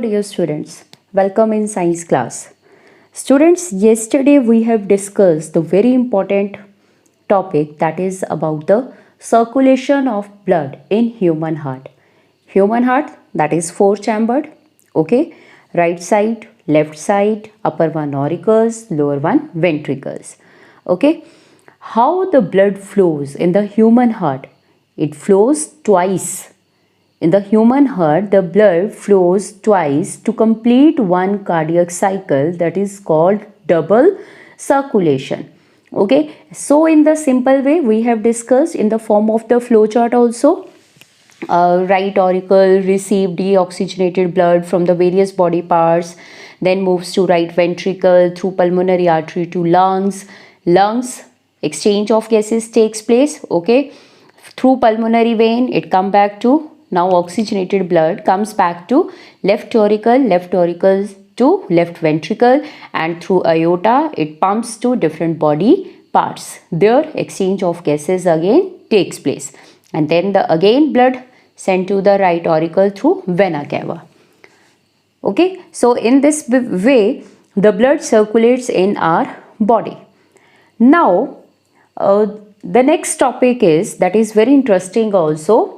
dear students, welcome in science class. Students, yesterday we have discussed the very important topic that is about the circulation of blood in human heart. Human heart, that is four chambered, okay? Right side, left side, upper one auricles, lower one ventricles, okay? How the blood flows in the human heart? It flows twice. In the human heart, the blood flows twice to complete one cardiac cycle, that is called double circulation. Okay, so in the simple way we have discussed in the form of the flow chart also. Right auricle receive deoxygenated blood from the various body parts, then moves to right ventricle through pulmonary artery to lungs. Lungs, exchange of gases takes place, okay, through pulmonary vein it come back to, now oxygenated blood comes back to left auricle to left ventricle, and through aorta it pumps to different body parts. There exchange of gases again takes place, and then the again blood sent to the right auricle through vena cava. Okay, so in this way the blood circulates in our body. Now the next topic is, that is very interesting also.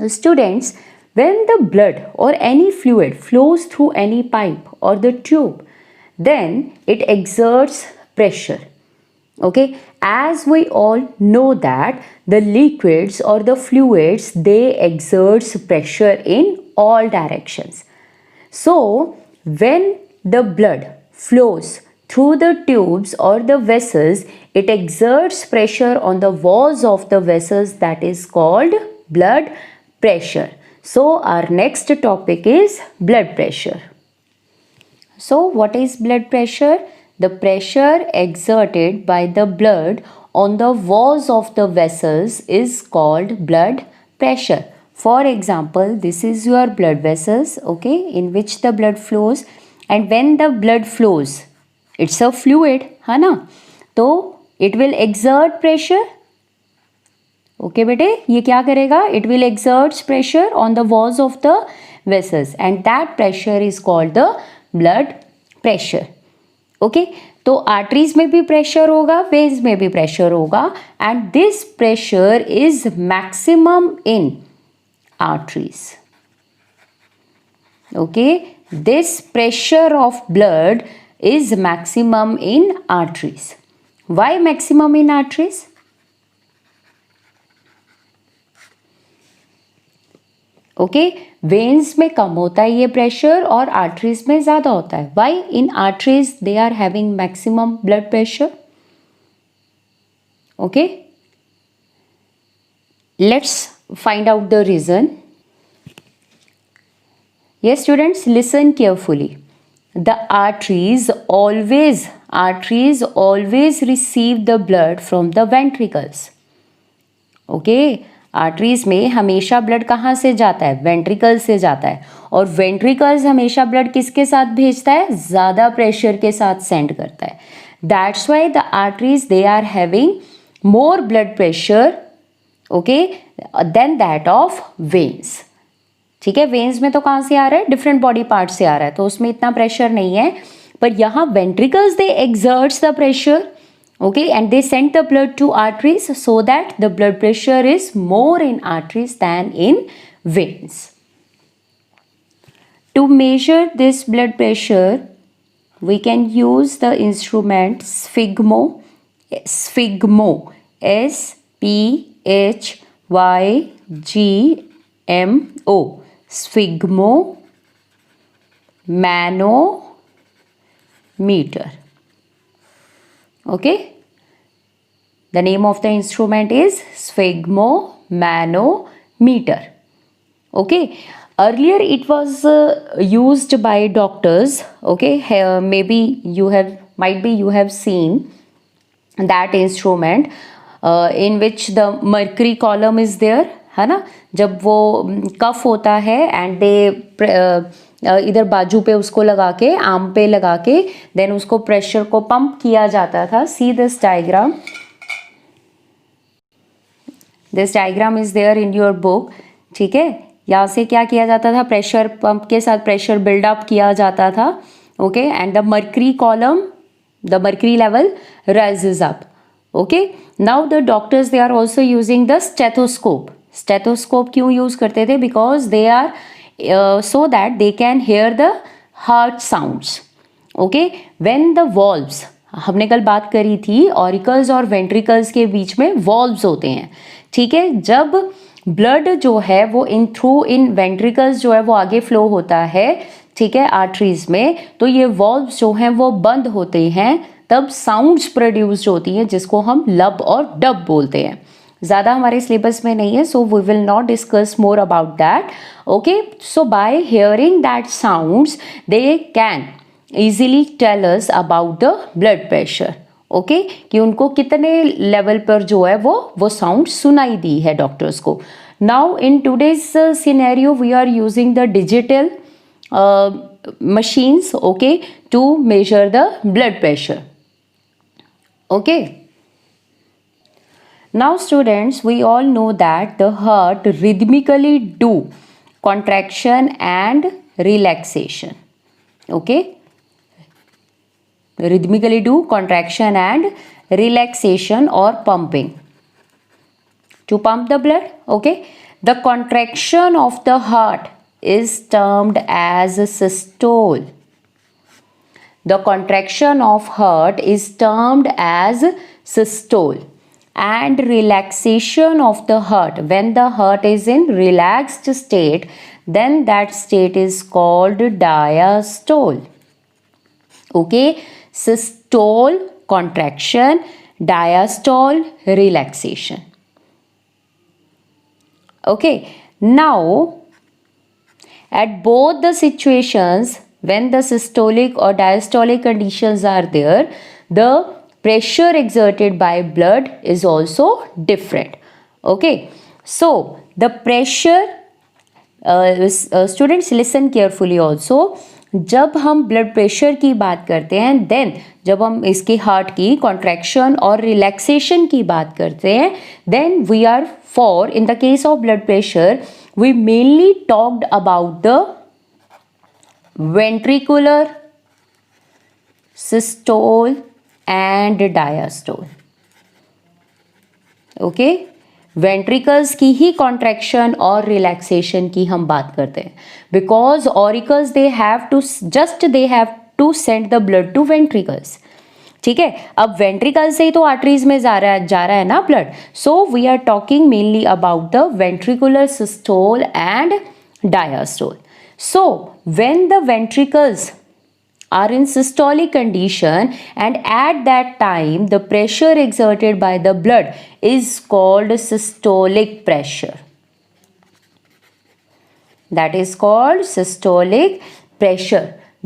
Students, when the blood or any fluid flows through any pipe or the tube, then it exerts pressure. Okay, as we all know that the liquids or the fluids, they exerts pressure in all directions. So when the blood flows through the tubes or the vessels, it exerts pressure on the walls of the vessels, that is called blood pressure. So our next topic is blood pressure. So what is blood pressure? The pressure exerted by the blood on the walls of the vessels is called blood pressure. For example, this is your blood vessels, okay, in which the blood flows, and when the blood flows, it's a fluid, है ना, तो it will exert pressure. Okay बेटे, ये क्या करेगा? It will exerts pressure on the walls of the vessels and that pressure is called the blood pressure. Okay, तो arteries में भी प्रेशर होगा, वेन्स में भी प्रेशर होगा, and this pressure is maximum in arteries. Okay, this pressure of blood is maximum in arteries. Why maximum in arteries? Okay, veins में कम होता है ये प्रेशर और आर्टरीज में ज़्यादा होता है. Why in arteries they are having maximum blood pressure. Okay, let's find out the reason. Yes students, listen carefully. The arteries always receive the blood from the ventricles. Okay, arteries में हमेशा blood कहाँ से जाता है? Ventricle से जाता है, और वेंट्रिकल्स हमेशा ब्लड किसके साथ भेजता है? ज़्यादा प्रेशर के साथ सेंड करता है. That's why the arteries they are having more blood pressure, okay, then that of veins. ठीक है, वेन्स में तो कहाँ से आ रहा है? डिफरेंट बॉडी पार्ट से आ रहा है, तो उसमें इतना प्रेशर नहीं है. पर यहाँ ventricles they exerts the pressure, okay, and they send the blood to arteries so that the blood pressure is more in arteries than in veins. To measure this blood pressure, we can use the instrument sphygmo, S-P-H-Y-G-M-O, sphygmo manometer. Okay, the name of the instrument is sphygmomanometer. Okay, earlier it was used by doctors. Okay, maybe you have seen that instrument in which the mercury column is there, है ना. जब वो कफ होता है and they इधर बाजू पे उसको लगा के, आर्म पे लगा के, देन उसको प्रेशर को पंप किया जाता था. See this diagram, this diagram is there in your book. ठीक है, यहाँ से क्या किया जाता था, प्रेशर पंप के साथ प्रेशर बिल्डअप किया जाता था. Okay, and the mercury column, the mercury level rises up. Okay, now the doctors they are also using the stethoscope. Stethoscope क्यों यूज करते थे? Because they are so that they can hear the heart sounds. Okay, when the valves, हमने कल बात करी थी auricles और ventricles के बीच में वॉल्व्स होते हैं. ठीक है, जब ब्लड जो है वो इन वेंट्रिकल्स जो है वो आगे फ्लो होता है, ठीक है, आर्टरीज में, तो ये वॉल्व्स जो हैं वो बंद होते हैं, तब साउंड्स प्रोड्यूस होती हैं जिसको हम लब और डब बोलते हैं. ज़्यादा हमारे सिलेबस में नहीं है, so we will not discuss more about that. Okay, so by hearing that sounds they can easily tell us about the blood pressure. Okay, कि उनको कितने लेवल पर जो है वो साउंड सुनाई दी है डॉक्टर्स को. Now in today's scenario we are using the digital machines, okay, to measure the blood pressure. Okay, now students, we all know that the heart rhythmically do contraction and relaxation. Okay, rhythmically do contraction and relaxation or pumping to pump the blood. Okay, the contraction of the heart is termed as systole. The contraction of heart is termed as systole, and relaxation of the heart, when the heart is in relaxed state, then that state is called diastole. Okay, systole contraction, diastole relaxation. Okay, now at both the situations, when the systolic or diastolic conditions are there, the pressure exerted by blood is also different. Okay, so the pressure, students listen carefully also. जब हम blood pressure की बात करते हैं, then जब हम इसके heart की कॉन्ट्रैक्शन और रिलैक्सेशन की बात करते हैं, then we are for in the case of blood pressure we mainly talked about the ventricular, systole and diastole. Okay, ventricles की ही कॉन्ट्रैक्शन और रिलैक्सेशन की हम बात करते हैं, because auricles they have to send the blood to ventricles. ठीक है, अब वेंट्रिकल से ही तो आर्टरीज में जा रहा है ना blood. So we are talking mainly about the ventricular systole and diastole. So when the ventricles are in systolic condition, and at that time the pressure exerted by the blood is called systolic pressure. That is called systolic pressure.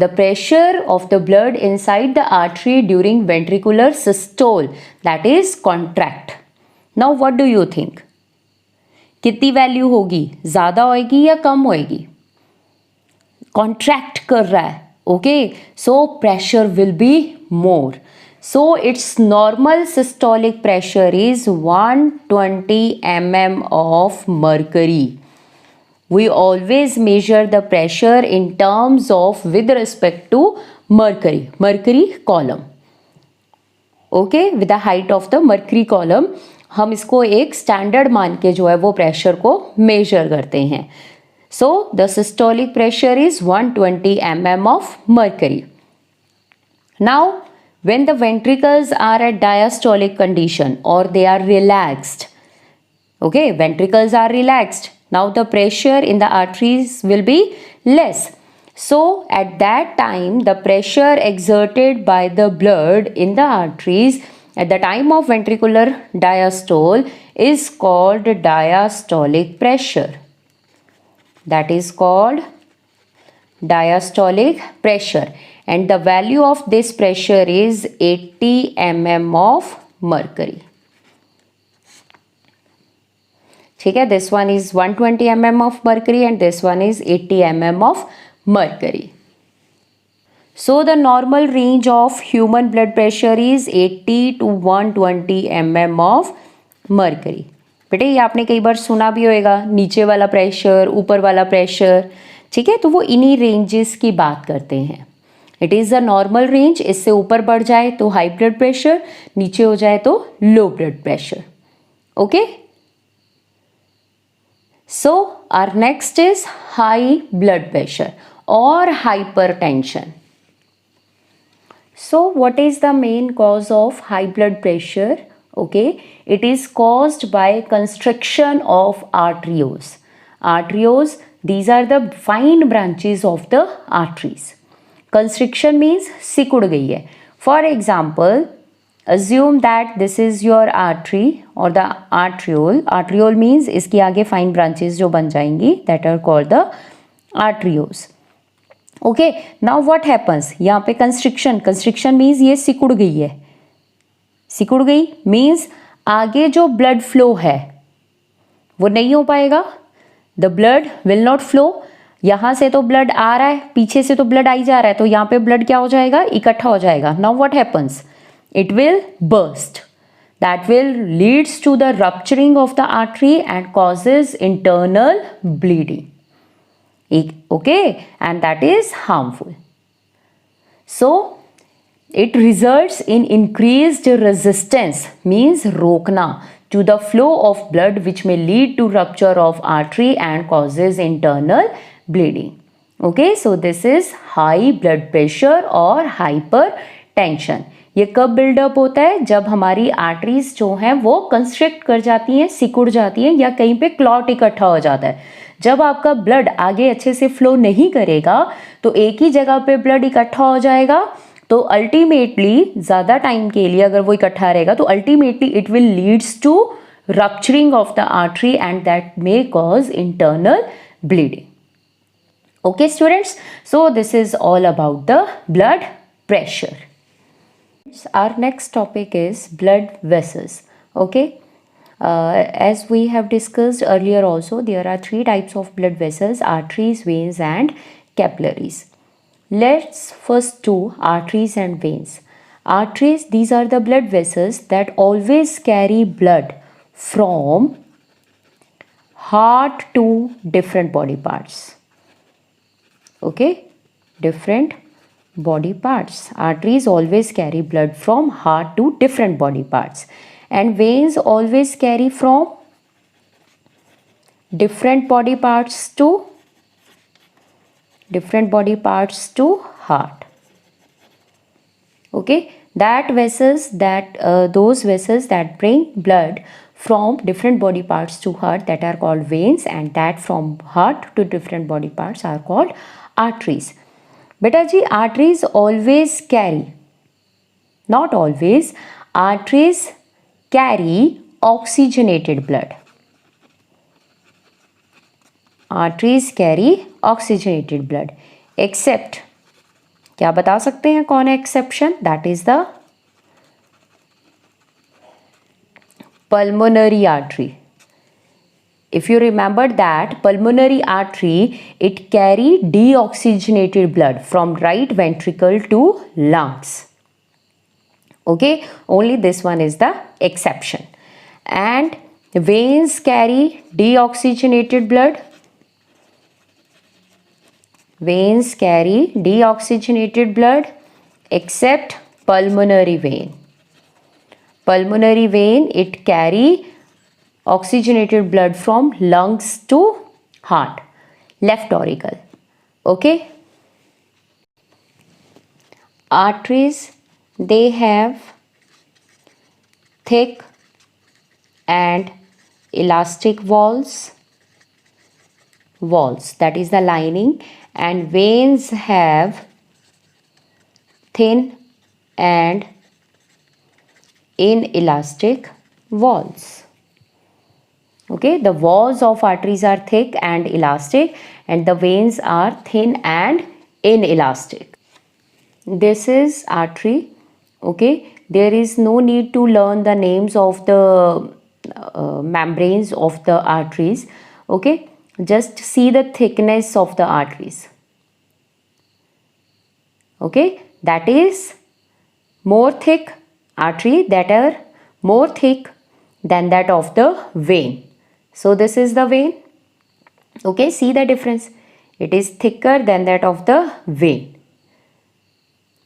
The pressure of the blood inside the artery during ventricular systole, that is contract. Now what do you think? कितनी value होगी, ज़्यादा होएगी या कम होएगी? Contract कर रहा है. Okay, so pressure will be more. So its normal systolic pressure is 120 mm of mercury. We always measure the pressure in terms of with respect to mercury column. Okay, with the height of the mercury column हम इसको एक standard मान के जो है वो pressure को major करते हैं. So the systolic pressure is 120 mm of mercury. Now when the ventricles are at diastolic condition or they are relaxed, okay, ventricles are relaxed, now the pressure in the arteries will be less. So at that time the pressure exerted by the blood in the arteries at the time of ventricular diastole is called diastolic pressure. That is called diastolic pressure, and the value of this pressure is 80 mm of mercury. ठीक है, this one is 120 mm of mercury and this one is 80 mm of mercury. So the normal range of human blood pressure is 80 to 120 mm of mercury. बेटे ये आपने कई बार सुना भी होएगा, नीचे वाला प्रेशर, ऊपर वाला प्रेशर, ठीक है, तो वो इन्हीं रेंजेस की बात करते हैं. It is a normal range. इससे ऊपर बढ़ जाए तो हाई ब्लड प्रेशर, नीचे हो जाए तो low blood pressure. Okay, so our next is high blood pressure or hypertension. So what is the main cause of high blood pressure? Okay, it is caused by constriction of arterioles. Arterioles, these are the fine branches of the arteries. Constriction means सिकुड़ गई है. For example, assume that this is your artery or the arteriole. Arteriole means इसके आगे fine branches जो बन जाएंगी, that are called the arterioles. Okay, now what happens, यहाँ पे कंस्ट्रिक्शन मीन्स ये सिकुड़ गई है. सिकुड़ गई मीन्स आगे जो ब्लड फ्लो है वो नहीं हो पाएगा. The blood will not flow. यहाँ से तो ब्लड आ रहा है, पीछे से तो ब्लड आई जा रहा है, तो यहाँ पे ब्लड क्या हो जाएगा, इकट्ठा हो जाएगा. Now what happens, it will burst. That will leads to the rupturing of the artery and causes internal bleeding. Okay, and that is harmful. So it results in increased resistance, means रोकना, to the flow of blood, which may lead to rupture of artery and causes internal bleeding. Okay, so this is high blood pressure or hypertension. ये कब buildup होता है, जब हमारी arteries जो हैं वो कंस्ट्रिक्ट कर जाती हैं, सिकुड़ जाती हैं, या कहीं पे क्लॉट इकट्ठा हो जाता है. जब आपका ब्लड आगे अच्छे से फ्लो नहीं करेगा तो एक ही जगह पे ब्लड इकट्ठा हो जाएगा, तो अल्टीमेटली ज़्यादा टाइम के लिए अगर वो इकट्ठा रहेगा तो ultimately it will leads to rupturing of the artery and that may cause internal bleeding. Okay students, so this is all about the blood pressure. Our next topic is blood vessels. Okay, as we have discussed earlier also, there are three types of blood vessels: arteries, veins and capillaries. Let's first do arteries and veins. Arteries, these are the blood vessels that always carry blood from heart to different body parts. Okay, different body parts. Arteries always carry blood from heart to different body parts, and veins always carry from different body parts to heart. Okay, those vessels that bring blood from different body parts to heart, that are called veins, and that from heart to different body parts are called arteries. बेटा जी, arteries always carry, not always, arteries carry oxygenated blood. Arteries carry oxygenated blood except, क्या बता सकते हैं कौन है exception? That is the pulmonary artery. If you remember that pulmonary artery, it carry deoxygenated blood from right ventricle to lungs. Okay, only this one is the exception. And veins carry deoxygenated blood. Veins carry deoxygenated blood except pulmonary vein. Pulmonary vein, it carry oxygenated blood from lungs to heart, left auricle. Okay, arteries, they have thick and elastic walls, that is the lining, and veins have thin and inelastic walls. Okay, the walls of arteries are thick and elastic, and the veins are thin and inelastic. This is artery. Okay, there is no need to learn the names of the membranes of the arteries. Okay, just see the thickness of the arteries. Okay, that is more thick artery that are more thick, than that of the vein. So this is the vein. Okay, see the difference. It is thicker than that of the vein.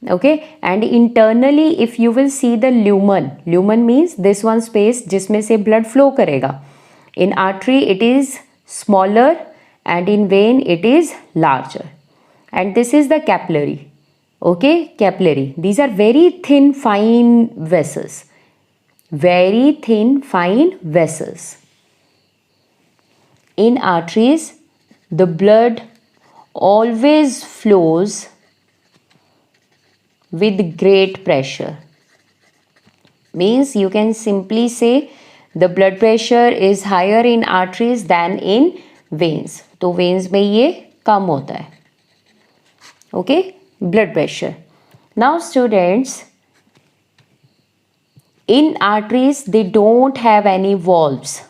Okay, and internally if you will see the lumen means this one space जिसमें से blood flow करेगा. In artery it is smaller and in vein it is larger. And this is the capillary. Okay, capillary. These are very thin fine vessels. Very thin fine vessels. In arteries, the blood always flows with great pressure. Means you can simply say the blood pressure is higher in arteries than in veins. तो veins में ये कम होता है. Okay, blood pressure. Now students, in arteries they don't have any valves.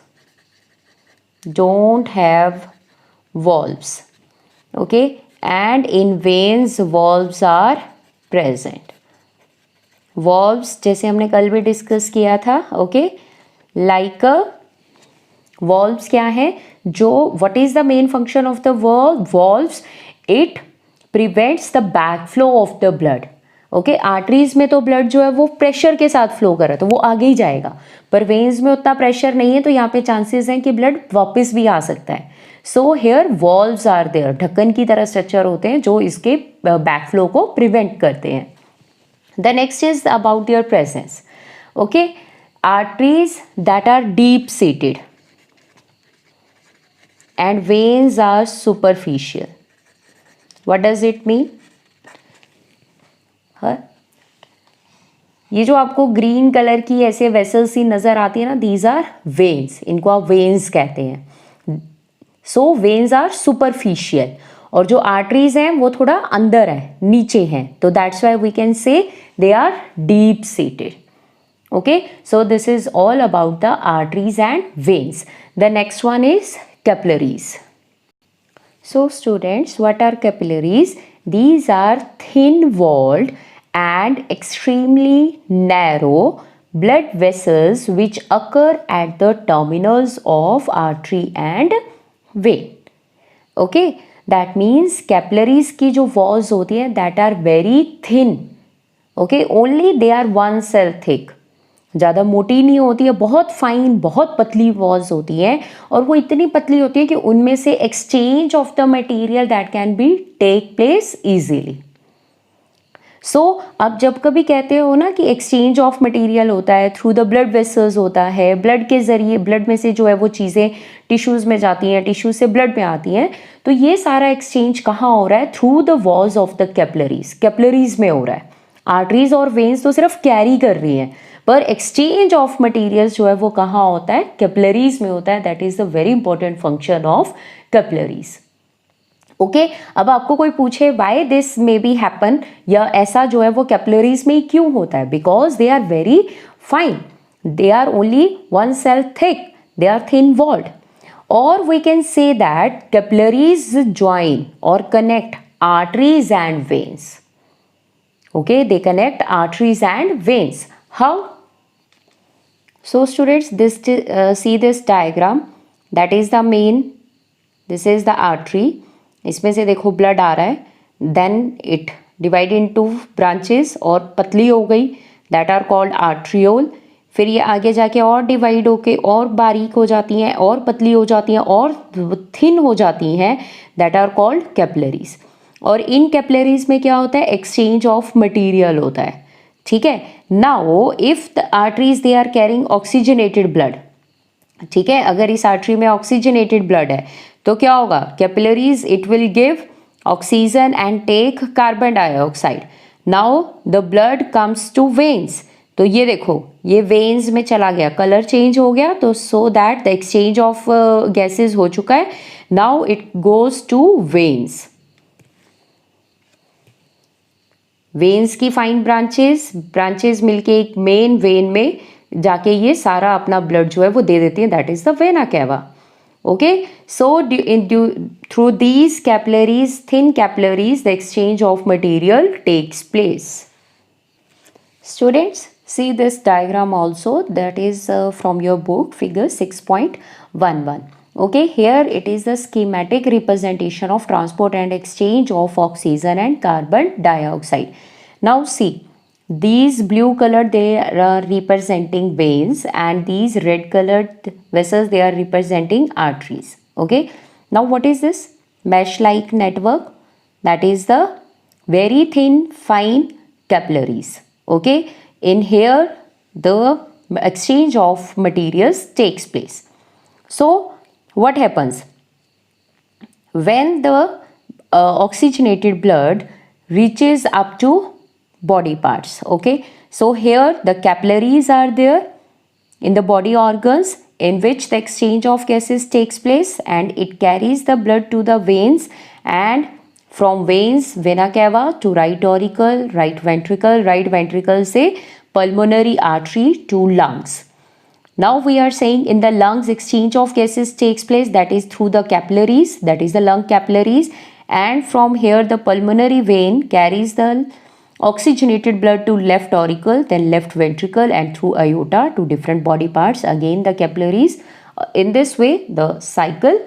Don't have valves. Okay, and in veins valves are present. Valves जैसे हमने कल भी discuss किया था. Okay, like a valves क्या है, जो what is the main function of the valves? It prevents the backflow of the blood. Okay, arteries में तो ब्लड जो है वो प्रेशर के साथ फ्लो कर रहा है तो वो आगे ही जाएगा, पर वेन्स में उतना प्रेशर नहीं है तो यहाँ पे चांसेस हैं कि ब्लड वापस भी आ सकता है. So here valves are there, ढक्कन की तरह स्ट्रक्चर होते हैं जो इसके बैकफ्लो को प्रिवेंट करते हैं. The next is about your presence. Okay, arteries that are deep seated and veins are superficial. What does it mean? ये जो आपको ग्रीन कलर की ऐसे वेसल्स सी नजर आती है ना, दीज आर वेन्स. इनको आप वेन्स कहते हैं. सो वेन्स आर सुपरफिशियल और जो आर्टरीज हैं वो थोड़ा अंदर है, नीचे हैं, तो that's why we can say they are deep seated. Okay, so this is all about the arteries and veins. The next one is capillaries. So students, what are capillaries? These are thin-walled and extremely narrow blood vessels which occur at the terminals of artery and vein. Okay, that means capillaries की जो walls होती हैं that are very thin. Okay, only they are one cell thick. ज़्यादा मोटी नहीं होती है, बहुत फाइन, बहुत पतली वॉल्स होती हैं और वो इतनी पतली होती है कि उनमें से exchange of the material that can be take place easily. So अब जब कभी कहते हो ना कि एक्सचेंज ऑफ मटेरियल होता है थ्रू द ब्लड वेसल्स होता है, ब्लड के ज़रिए, ब्लड में से जो है वो चीज़ें टिश्यूज़ में जाती हैं, टिश्यूज़ से ब्लड में आती हैं, तो ये सारा एक्सचेंज कहाँ हो रहा है? Through the walls of the capillaries. Capillaries में हो रहा है. आर्टरीज और वेन्स तो सिर्फ कैरी कर रही हैं, पर एक्सचेंज ऑफ मटेरियल्स जो है वो कहाँ होता है? कैपिलरीज में होता है. That is the very important function of capillaries. Okay, अब आपको कोई पूछे why this may be happen, या ऐसा जो है वो कैपिलरीज में ही क्यों होता है? Because they are very fine, they are only one cell thick, they are thin walled. और we can say that capillaries join और connect arteries and veins. Okay, they connect arteries and veins. How? So students, this see this diagram. That is the main. This is the artery. इसमें से देखो blood आ रहा है. Then it divide into branches और पतली हो गई. That are called arteriole. फिर ये आगे जाके और डिवाइड होके और बारीक हो जाती हैं और पतली हो जाती हैं और थिन हो जाती हैं. That are called capillaries. और इन कैपिलरीज में क्या होता है? एक्सचेंज ऑफ मटेरियल होता है. ठीक है. Now if the arteries they are carrying oxygenated blood, ठीक है, अगर इस आर्टरी में ऑक्सीजनेटेड ब्लड है तो क्या होगा? Capillaries it will give oxygen and take carbon dioxide. Now the blood comes to veins. तो ये देखो, ये वेन्स में चला गया, कलर चेंज हो गया, तो so that the exchange of gases हो चुका है. Now it goes to veins. Veins की फाइन ब्रांचेस मिलके एक मेन वेन में जाके ये सारा अपना ब्लड जो है वो दे देती हैं. That is the vena cava. Okay, so through these capillaries, thin capillaries, the exchange of material takes place. Students, See this diagram also, that is from your book figure 6.11. Okay, here it is the schematic representation of transport and exchange of oxygen and carbon dioxide. Now see, these blue colored, they are representing veins, and these red colored vessels, they are representing arteries. Okay, now what is this mesh like network? That is the very thin fine capillaries. Okay, in here the exchange of materials takes place. So what happens when the oxygenated blood reaches up to body parts? Okay, so here the capillaries are there in the body organs in which the exchange of gases takes place, and it carries the blood to the veins, and from veins, vena cava to right auricle, right ventricle से pulmonary artery to lungs. Now we are saying in the lungs exchange of gases takes place, that is through the capillaries, that is the lung capillaries, and from here the pulmonary vein carries the oxygenated blood to left auricle, then left ventricle, and through aorta to different body parts, again the capillaries. In this way the cycle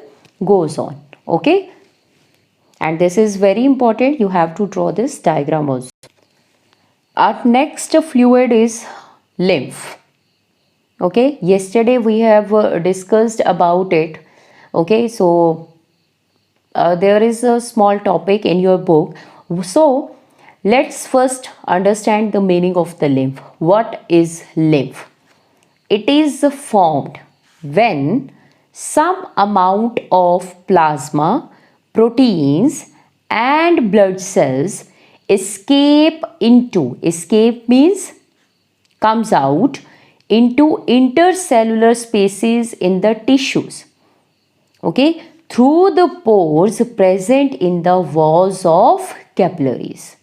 goes on. Okay, and this is very important, you have to draw this diagram also. Our next fluid is lymph. Okay, yesterday we have discussed about it. Okay, so there is a small topic in your book. So let's first understand the meaning of the lymph. What is lymph? It is formed when some amount of plasma, proteins and blood cells escape means comes out into intercellular spaces in the tissues. Okay, through the pores present in the walls of capillaries.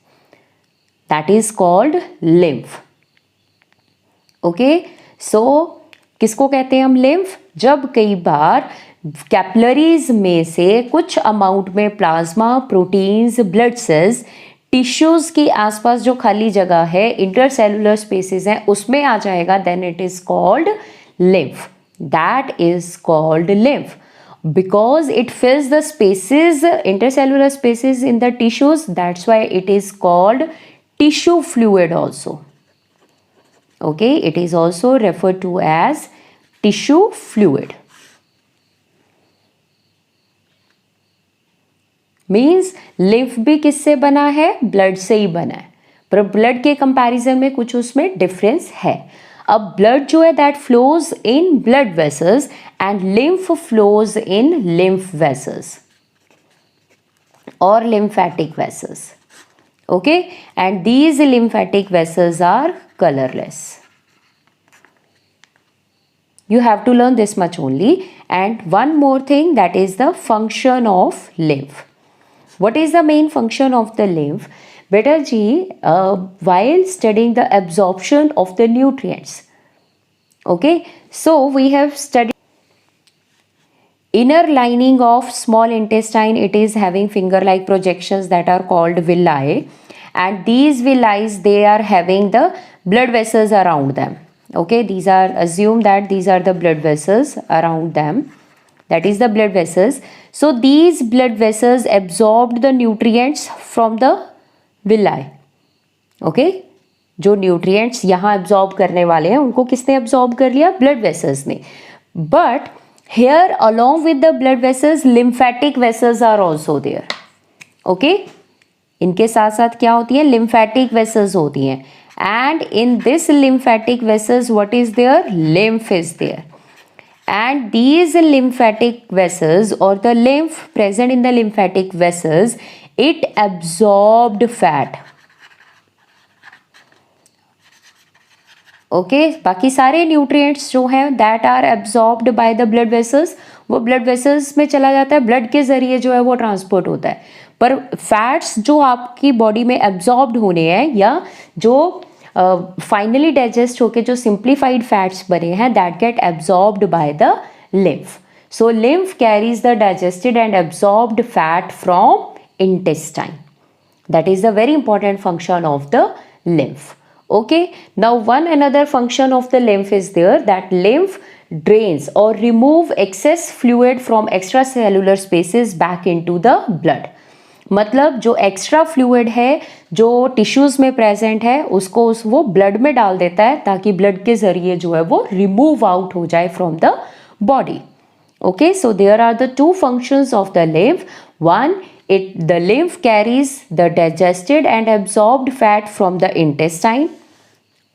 That is called lymph. Okay, so किसको कहते हैं हम lymph? जब कई बार capillaries में से कुछ amount में plasma, proteins, blood cells tissues के आसपास जो खाली जगह है, इंटरसेलुलर स्पेसेस हैं, उसमें आ जाएगा, then it is called lymph. That is called lymph because it fills the spaces, intercellular spaces in the tissues. That's why it is called tissue fluid also. Okay, it is also referred to as tissue fluid. Means lymph भी किससे बना है? Blood से ही बना है, पर blood के comparison में कुछ उसमें डिफरेंस है. अब ब्लड जो है that flows in blood vessels and lymph flows in lymph vessels और lymphatic vessels. Okay, and these lymphatic vessels are colorless. You have to learn this much only. And one more thing, that is the function of lymph. What is the main function of the lymph? Beta ji, while studying the absorption of the nutrients. Okay, so we have studied inner lining of small intestine. It is having finger like projections that are called villi, and these villi, they are having the blood vessels around them. Okay, these are, assume that these are the blood vessels around them, that is the blood vessels. So these blood vessels absorbed the nutrients from the villi. Okay, जो nutrients यहाँ absorb करने वाले हैं उनको किसने absorb कर लिया? Blood vessels ने. But here along with the blood vessels, lymphatic vessels are also there. Okay, इनके साथ साथ क्या होती है? Lymphatic vessels होती हैं. And in this lymphatic vessels, what is there? Lymph is there. And these lymphatic vessels or the lymph present in the lymphatic vessels, it absorbed fat. Okay, बाकी सारे nutrients जो हैं that are absorbed by the blood vessels, वो blood vessels में चला जाता है, blood के जरिए जो है वो ट्रांसपोर्ट होता है. पर फैट्स जो आपकी बॉडी में एब्जॉर्ब्ड होने हैं या जो फाइनली डाइजेस्ट होके जो सिंप्लीफाइड फैट्स बने हैं, that get absorbed by the lymph. So lymph carries the digested and absorbed fat from intestine. That is the very important function of the lymph. Okay, now one another function of the lymph is there, that lymph drains or remove excess fluid from extracellular spaces back into the blood. मतलब जो extra fluid है जो tissues में present है उसको वो blood में डाल देता है ताकि ब्लड के जरिए जो है वो रिमूव आउट हो जाए from the body. Okay, so there are the two functions of the lymph. One, the lymph carries the digested and absorbed fat from the intestine.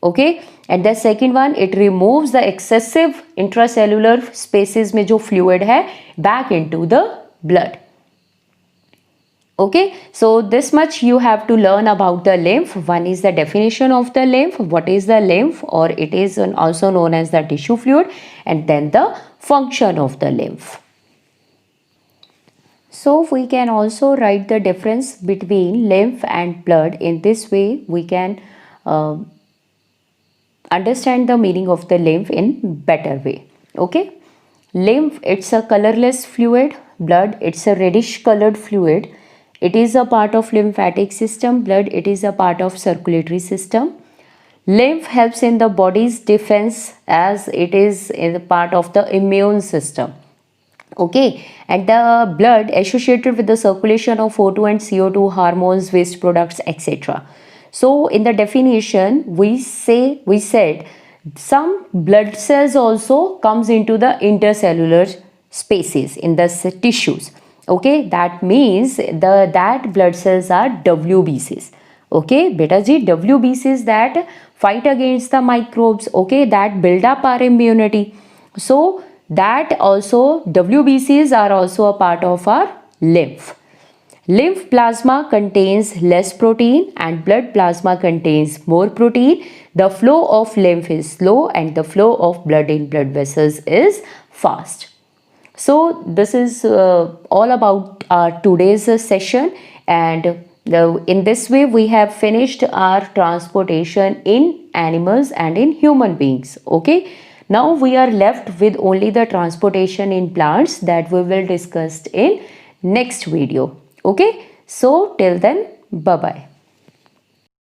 Okay, and the second one, it removes the excessive intracellular spaces में जो fluid है back into the blood. Okay, so this much you have to learn about the lymph. One is the definition of the lymph, what is the lymph, or it is also known as the tissue fluid, and then the function of the lymph. So we can also write the difference between lymph and blood. In this way we can understand the meaning of the lymph in better way. Okay, lymph, it's a colorless fluid. Blood, it's a reddish colored fluid. It is a part of lymphatic system. Blood, it is a part of circulatory system. Lymph helps in the body's defense as it is in the part of the immune system. Okay, and the blood associated with the circulation of O2 and CO2, hormones, waste products, etc. So in the definition we said some blood cells also comes into the intercellular spaces in the tissues. Okay, that means that blood cells are WBCs. Okay, beta ji, WBCs that fight against the microbes. Okay, that build up our immunity. So that also WBCs are also a part of our lymph. Lymph plasma contains less protein and blood plasma contains more protein. The flow of lymph is slow and the flow of blood in blood vessels is fast. So this is all about our today's session, and in this way we have finished our transportation in animals and in human beings. Okay, now we are left with only the transportation in plants that we will discuss in next video. Okay, so till then, bye bye.